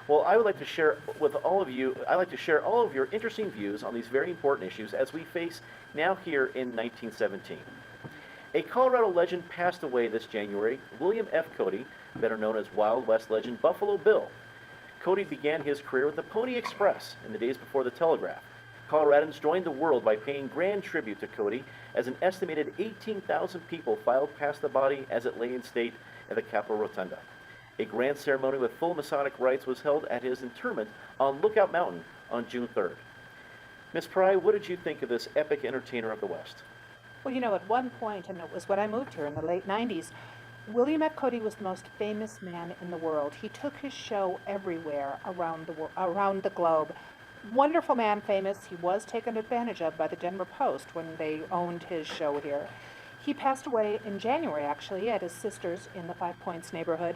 Well, I would like to share with all of you, I'd like to share all of your interesting views on these very important issues as we face now here in 1917. A Colorado legend passed away this January, William F. Cody, better known as Wild West legend Buffalo Bill. Cody began his career with the Pony Express in the days before the telegraph. Coloradans joined the world by paying grand tribute to Cody as an estimated 18,000 people filed past the body as it lay in state at the Capitol Rotunda. A grand ceremony with full Masonic rites was held at his interment on Lookout Mountain on June 3rd. Miss Pry, what did you think of this epic entertainer of the West? Well, you know, at one point, and it was when I moved here in the late 90s, William F. Cody was the most famous man in the world. He took his show everywhere around the globe. Wonderful man, famous. He was taken advantage of by the Denver Post when they owned his show here. He passed away in January, actually, at his sister's in the Five Points neighborhood,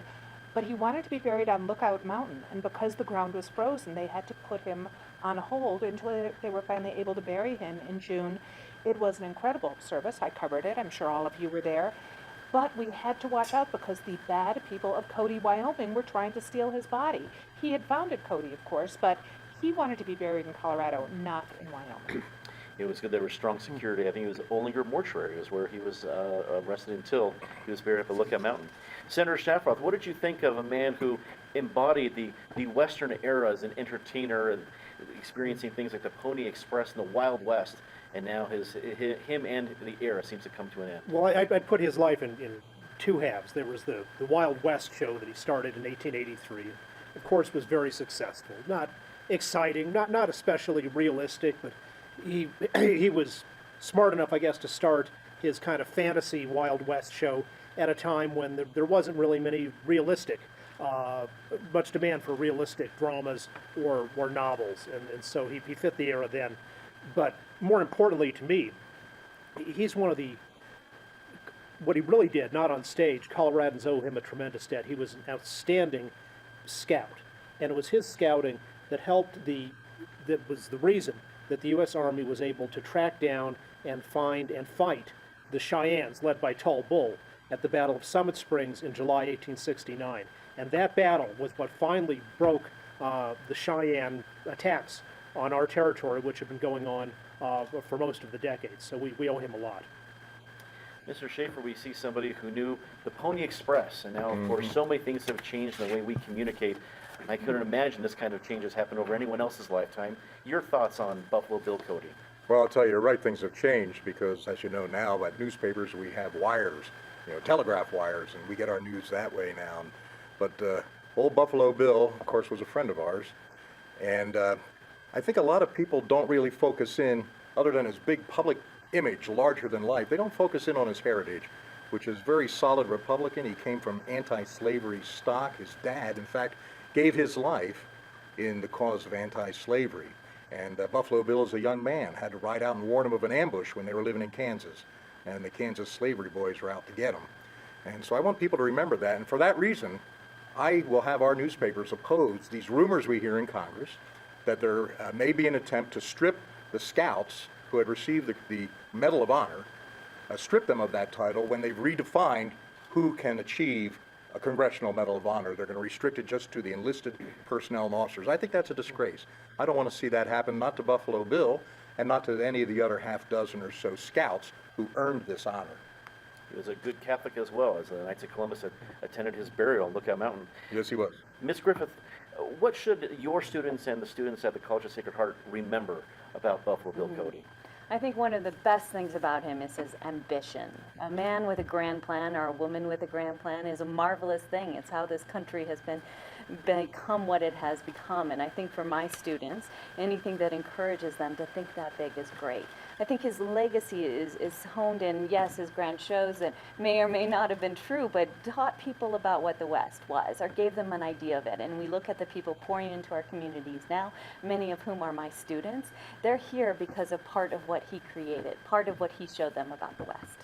but he wanted to be buried on Lookout Mountain, and because the ground was frozen, they had to put him on hold until they were finally able to bury him in June. It was an incredible service. I covered it. I'm sure all of you were there. But we had to watch out because the bad people of Cody, Wyoming were trying to steal his body. He had founded Cody, of course, but he wanted to be buried in Colorado, not in Wyoming. It was good. There was strong security. I think it was Olinger Mortuary is where he was arrested until he was buried at the Lookout Mountain. Senator Shafroth, what did you think of a man who embodied the Western era as an entertainer and experiencing things like the Pony Express and the Wild West, and now him and the era seems to come to an end? Well, I'd put his life in two halves. There was the Wild West show that he started in 1883. Of course, was very successful. Not exciting, not especially realistic, but he was smart enough, I guess, to start his kind of fantasy Wild West show at a time when there wasn't really much demand for realistic dramas or novels, and so he fit the era then. But more importantly to me, he's one of what he really did, not on stage, Coloradans owe him a tremendous debt. He was an outstanding scout, and it was his scouting that that was the reason that the U.S. Army was able to track down and find and fight the Cheyennes, led by Tall Bull, at the Battle of Summit Springs in July 1869. And that battle was what finally broke the Cheyenne attacks on our territory, which have been going on for most of the decades. So we owe him a lot. Mr. Shaffer, we see somebody who knew the Pony Express, and now, of course, so many things have changed in the way we communicate. I couldn't imagine this kind of change has happened over anyone else's lifetime. Your thoughts on Buffalo Bill Cody? Well, I'll tell you, you're right, things have changed because, as you know now, at newspapers we have wires, telegraph wires, and we get our news that way now. But old Buffalo Bill, of course, was a friend of ours, and I think a lot of people don't really focus in, other than his big public image, larger than life, they don't focus in on his heritage, which is very solid Republican. He came from anti-slavery stock. His dad, in fact, gave his life in the cause of anti-slavery. And Buffalo Bill, as a young man, had to ride out and warn him of an ambush when they were living in Kansas. And the Kansas slavery boys were out to get him. And so I want people to remember that. And for that reason, I will have our newspapers oppose these rumors we hear in Congress that there may be an attempt to strip the scouts who had received the Medal of Honor, strip them of that title when they've redefined who can achieve a Congressional Medal of Honor. They're going to restrict it just to the enlisted personnel and officers. I think that's a disgrace. I don't want to see that happen, not to Buffalo Bill and not to any of the other half dozen or so scouts who earned this honor. He was a good Catholic as well, as the Knights of Columbus had attended his burial on Lookout Mountain. Yes, he was. Miss Griffith, what should your students and the students at the College of Sacred Heart remember about Buffalo Bill Cody? I think one of the best things about him is his ambition. A man with a grand plan or a woman with a grand plan is a marvelous thing. It's how this country has become what it has become. And I think for my students, anything that encourages them to think that big is great. I think his legacy is honed in, yes, his grand shows that may or may not have been true, but taught people about what the West was or gave them an idea of it. And we look at the people pouring into our communities now, many of whom are my students. They're here because of part of what he created, part of what he showed them about the West.